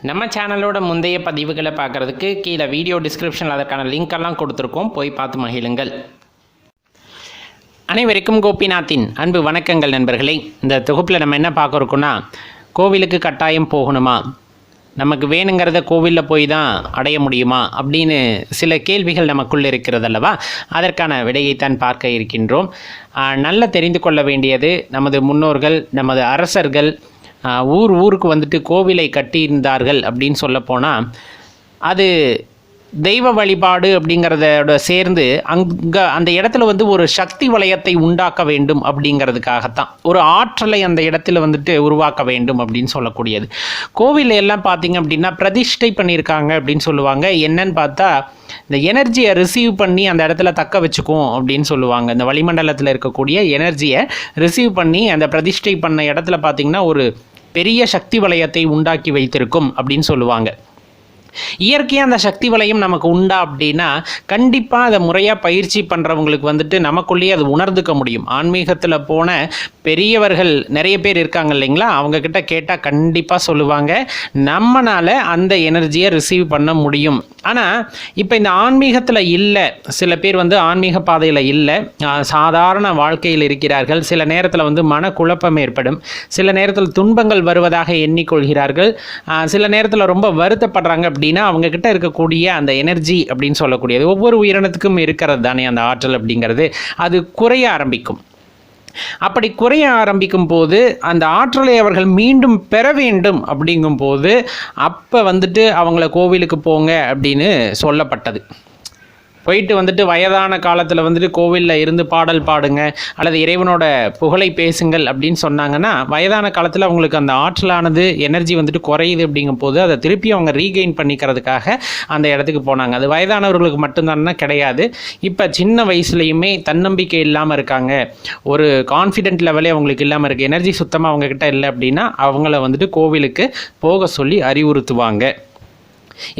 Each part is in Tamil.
நம்ம சேனலோட முந்தைய பதிவுகளை பார்க்குறதுக்கு கீழே வீடியோ டிஸ்கிரிப்ஷனில் அதற்கான லிங்க் எல்லாம் கொடுத்துருக்கோம், போய் பார்த்து மகிழுங்கள். அனைவருக்கும் கோபிநாத்தின் அன்பு வணக்கங்கள் நண்பர்களே. இந்த தொகுப்பில் நம்ம என்ன பார்க்க இருக்கோம்னா, கோவிலுக்கு கட்டாயம் போகணுமா, நமக்கு வேணுங்கிறத கோவிலில் போய் தான் அடைய முடியுமா அப்படின்னு சில கேள்விகள் நமக்குள்ளே இருக்கிறது அல்லவா. அதற்கான விடையைத்தான் பார்க்க இருக்கின்றோம். நல்ல தெரிந்து கொள்ள வேண்டியது, நமது முன்னோர்கள், நமது அரசர்கள் ஊருக்கு வந்துட்டு கோவிலை கட்டியிருந்தார்கள் அப்படின்னு சொல்லப்போனால் அது தெய்வ வழிபாடு அப்படிங்கிறதோட சேர்ந்து அங்கே அந்த இடத்துல வந்து ஒரு சக்தி வளையத்தை உண்டாக்க வேண்டும் அப்படிங்கிறதுக்காகத்தான், ஒரு ஆற்றலை அந்த இடத்துல வந்துட்டு உருவாக்க வேண்டும் அப்படின்னு சொல்லக்கூடியது. கோவில் எல்லாம் பார்த்திங்க அப்படின்னா பிரதிஷ்டை பண்ணியிருக்காங்க அப்படின்னு சொல்லுவாங்க. என்னன்னு பார்த்தா இந்த எனர்ஜியை ரிசீவ் பண்ணி அந்த இடத்துல தக்க வச்சுக்கும் அப்படின்னு சொல்லுவாங்க. இந்த வளிமண்டலத்தில் இருக்கக்கூடிய எனர்ஜியை ரிசீவ் பண்ணி அந்த பிரதிஷ்டை பண்ண இடத்துல பார்த்திங்கன்னா ஒரு பெரிய சக்தி வளையத்தை உண்டாக்கி வைத்திருக்கும் அப்படின்னு சொல்லுவாங்க. இயற்கையாக அந்த சக்தி வளையம் நமக்கு உண்டா அப்படின்னா கண்டிப்பாக அதை முறையாக பயிற்சி பண்ணுறவங்களுக்கு வந்துட்டு நமக்குள்ளேயே அது உணர்ந்துக்க முடியும். ஆன்மீகத்தில் போன பெரியவர்கள் நிறைய பேர் இருக்காங்க இல்லைங்களா, அவங்கக்கிட்ட கேட்டால் கண்டிப்பாக சொல்லுவாங்க நம்மளால் அந்த எனர்ஜியை ரிசீவ் பண்ண முடியும். ஆனால் இப்போ இந்த ஆன்மீகத்தில் இல்லை, சில பேர் வந்து ஆன்மீக பாதையில் இல்லை, சாதாரண வாழ்க்கையில் இருக்கிறார்கள். சில நேரத்தில் வந்து மனக்குழப்பம் ஏற்படும், சில நேரத்தில் துன்பங்கள் வருவதாக எண்ணிக்கொள்கிறார்கள், சில நேரத்தில் ரொம்ப வருத்தப்படுறாங்க அப்படின்னா அவங்கக்கிட்ட இருக்கக்கூடிய அந்த எனர்ஜி அப்படின்னு சொல்லக்கூடியது ஒவ்வொரு உயிரினத்துக்கும் இருக்கிறது தானே, அந்த ஆற்றல் அப்படிங்கிறது அது குறைய ஆரம்பிக்கும். அப்படி குறைய ஆரம்பிக்கும் போது அந்த ஆற்றலை அவர்கள் மீண்டும் பெற வேண்டும் அப்படிங்கும்போது அப்போ வந்துட்டு அவங்கள கோவிலுக்கு போங்க அப்படின்னு சொல்லப்பட்டது. போயிட்டு வந்துட்டு வயதான காலத்தில் வந்துட்டு கோவிலில் இருந்து பாடல் பாடுங்க அல்லது இறைவனோட புகழை பேசுங்கள் அப்படின்னு சொன்னாங்கன்னா வயதான காலத்தில் அவங்களுக்கு அந்த ஆற்றலானது எனர்ஜி வந்துட்டு குறையுது அப்படிங்கும் போது அதை திருப்பி அவங்க ரீகெயின் பண்ணிக்கிறதுக்காக அந்த இடத்துக்கு போனாங்க. அது வயதானவர்களுக்கு மட்டும்தானா கிடையாது. இப்போ சின்ன வயசுலையுமே தன்னம்பிக்கை இல்லாமல் இருக்காங்க, ஒரு கான்ஃபிடென்ட் லெவலே அவங்களுக்கு இல்லாமல் இருக்குது, எனர்ஜி சுத்தமாக அவங்கக்கிட்ட இல்லை அப்படின்னா அவங்கள வந்துட்டு கோவிலுக்கு போக சொல்லி அறிவுறுத்துவாங்க.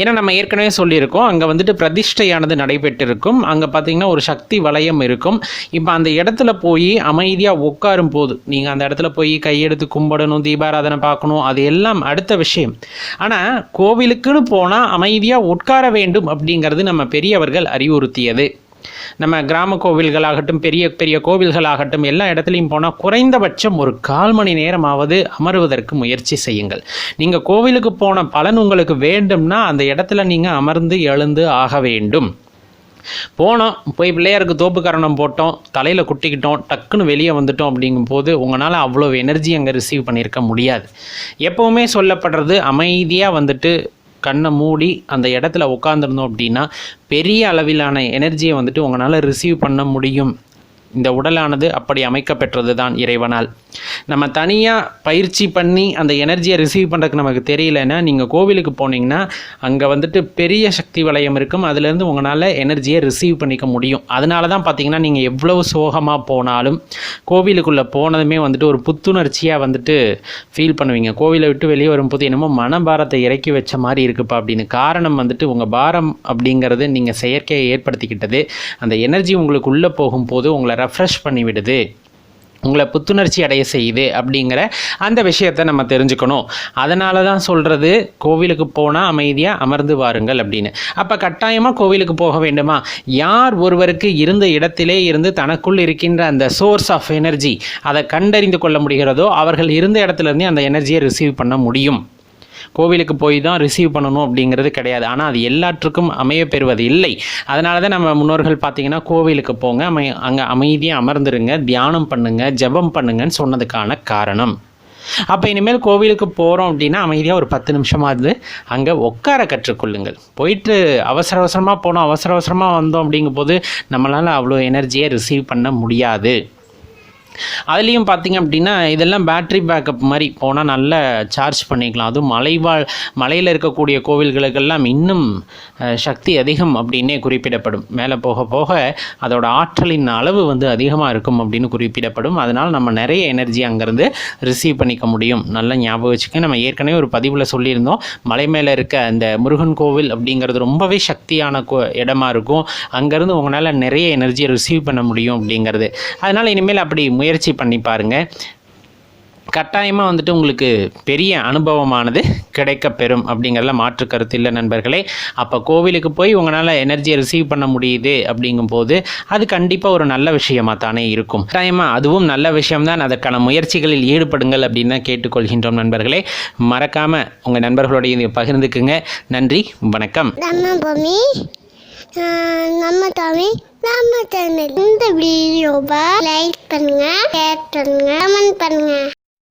ஏன்னா நம்ம ஏற்கனவே சொல்லியிருக்கோம், அங்கே வந்துட்டு பிரதிஷ்டையானது நடைபெற்றிருக்கும், அங்கே பார்த்திங்கன்னா ஒரு சக்தி வளையம் இருக்கும். இப்போ அந்த இடத்துல போய் அமைதியாக உட்காரும் போது நீங்கள் அந்த இடத்துல போய் கையெடுத்து கும்பிடணும், தீபாராதனை பார்க்கணும், அது எல்லாம் அடுத்த விஷயம். ஆனால் கோவிலுக்குன்னு போனால் அமைதியாக உட்கார வேண்டும் அப்படிங்கிறது நம்ம பெரியவர்கள் அறிவுறுத்தியது. நம்ம கிராம கோவில்களாகட்டும் பெரிய பெரிய கோவில்களாகட்டும் எல்லா இடத்துலையும் போனால் குறைந்தபட்சம் ஒரு 1/4 மணி நேரமாவது அமருவதற்கு முயற்சி செய்யுங்கள். நீங்கள் கோவிலுக்கு போன பலன் உங்களுக்கு வேண்டும்னா அந்த இடத்துல நீங்கள் அமர்ந்து எழுந்து ஆக வேண்டும். போனோம், போய் பிள்ளையாருக்கு தோப்பு கரணம் போட்டோம், தலையில் குட்டிக்கிட்டோம், டக்குன்னு வெளியே வந்துட்டோம் அப்படிங்கும்போது உங்களால் அவ்வளோ எனர்ஜி அங்கே ரிசீவ் பண்ணியிருக்க முடியாது. எப்போவுமே சொல்லப்படுறது அமைதியாக வந்துட்டு கண்ணை மூடி அந்த இடத்துல உட்காந்துருந்தோம் அப்படின்னா பெரிய அளவிலான எனர்ஜியை வந்துட்டு உங்களால் ரிசீவ் பண்ண முடியும். இந்த உடலானது அப்படி அமைக்கப்பெற்றது தான் இறைவனால். நம்ம தனியாக பயிற்சி பண்ணி அந்த எனர்ஜியை ரிசீவ் பண்ணுறதுக்கு நமக்கு தெரியலன்னா நீங்கள் கோவிலுக்கு போனீங்கன்னா அங்கே வந்துட்டு பெரிய சக்தி வளையம் இருக்கும், அதுலேருந்து உங்களால் எனர்ஜியை ரிசீவ் பண்ணிக்க முடியும். அதனால தான் பார்த்தீங்கன்னா நீங்கள் எவ்வளவு சோகமாக போனாலும் கோவிலுக்குள்ளே போனதுமே வந்துட்டு ஒரு புத்துணர்ச்சியாக வந்துட்டு ஃபீல் பண்ணுவீங்க. கோவிலை விட்டு வெளியே வரும்போது என்னமோ மனபாரத்தை இறக்கி வச்ச மாதிரி இருக்குப்பா அப்படின்னு. காரணம் வந்துட்டு உங்கள் பாரம் அப்படிங்கிறது நீங்கள் செயற்கையை ஏற்படுத்திக்கிட்டது. அந்த எனர்ஜி உங்களுக்கு உள்ளே போகும்போது உங்களை ரெஃப்ரெஷ் பண்ணி விடுது, உங்களை புத்துணர்ச்சி அடைய செய்யுது அப்படிங்கிற அந்த விஷயத்தை நம்ம தெரிஞ்சுக்கணும். அதனால தான் சொல்கிறது கோவிலுக்கு போனால் அமைதியாக அமர்ந்து வாருங்கள் அப்படின்னு. அப்போ கட்டாயமாக கோவிலுக்கு போக வேண்டுமா? யார் ஒருவருக்கு இருந்த இடத்திலே இருந்து தனக்குள் இருக்கின்ற அந்த சோர்ஸ் ஆஃப் எனர்ஜி அதை கண்டறிந்து கொள்ள முடிகிறதோ அவர்கள் இருந்த இடத்துலேருந்தே அந்த எனர்ஜியை ரிசீவ் பண்ண முடியும். கோவிலுக்கு போய் தான் ரிசீவ் பண்ணணும் அப்படிங்கிறது கிடையாது. ஆனால் அது எல்லாற்றுக்கும் அமைய பெறுவது இல்லை. அதனால தான் நம்ம முன்னோர்கள் பார்த்திங்கன்னா கோவிலுக்கு போங்க, அங்கே அமைதியாக அமர்ந்துருங்க, தியானம் பண்ணுங்கள், ஜெபம் பண்ணுங்கன்னு சொன்னதுக்கான காரணம். அப்போ இனிமேல் கோவிலுக்கு போகிறோம் அப்படின்னா அமைதியாக ஒரு 10 நிமிஷமாவது அங்கே உட்கார கற்றுக்கொள்ளுங்கள். போயிட்டு அவசர அவசரமாக போனோம், அவசர அவசரமாக வந்தோம் அப்படிங்கும்போது நம்மளால் அவ்வளோ எனர்ஜியை ரிசீவ் பண்ண முடியாது. அதுலேயும் பார்த்திங்க அப்படின்னா இதெல்லாம் பேட்ரி பேக்கப் மாதிரி போனால் நல்லா சார்ஜ் பண்ணிக்கலாம். அதுவும் மலையில் இருக்கக்கூடிய கோவில்களுக்கெல்லாம் இன்னும் சக்தி அதிகம் அப்படின்னே குறிப்பிடப்படும். மேலே போக போக அதோட ஆற்றலின் அளவு வந்து அதிகமாக இருக்கும் அப்படின்னு குறிப்பிடப்படும். அதனால் நம்ம நிறைய எனர்ஜி அங்கேருந்து ரிசீவ் பண்ணிக்க முடியும். நல்லா ஞாபகம் வச்சுக்க, நம்ம ஏற்கனவே ஒரு பதிவில் சொல்லியிருந்தோம், மலை மேலே இருக்க அந்த முருகன் கோவில் அப்படிங்கிறது ரொம்பவே சக்தியான இடமா இருக்கும். அங்கேருந்து உங்களால் நிறைய எனர்ஜியை ரிசீவ் பண்ண முடியும் அப்படிங்கிறது. அதனால் இனிமேல் அப்படி முயற்சி பண்ணி பாருங்கள். கட்டாயமாக வந்துட்டு உங்களுக்கு பெரிய அனுபவமானது கிடைக்கப்பெறும் அப்படிங்கிறதுல மாற்று கருத்து இல்லை நண்பர்களே. அப்போ கோவிலுக்கு போய் உங்களால் எனர்ஜியை ரிசீவ் பண்ண முடியுது அப்படிங்கும்போது அது கண்டிப்பாக ஒரு நல்ல விஷயமாக தானே இருக்கும். கட்டாயமாக அதுவும் நல்ல விஷயம்தான். அதற்கான முயற்சிகளில் ஈடுபடுங்கள் அப்படின்னு தான் கேட்டுக்கொள்கின்றோம் நண்பர்களே. மறக்காமல் உங்கள் நண்பர்களோடைய இதை பகிர்ந்துக்குங்க. நன்றி, வணக்கம். நம்ம தமிழ் நம்ம சேனல் இந்த வீடியோவை லைக் பண்ணுங்க, ஷேர் பண்ணுங்க, கமெண்ட் பண்ணுங்க.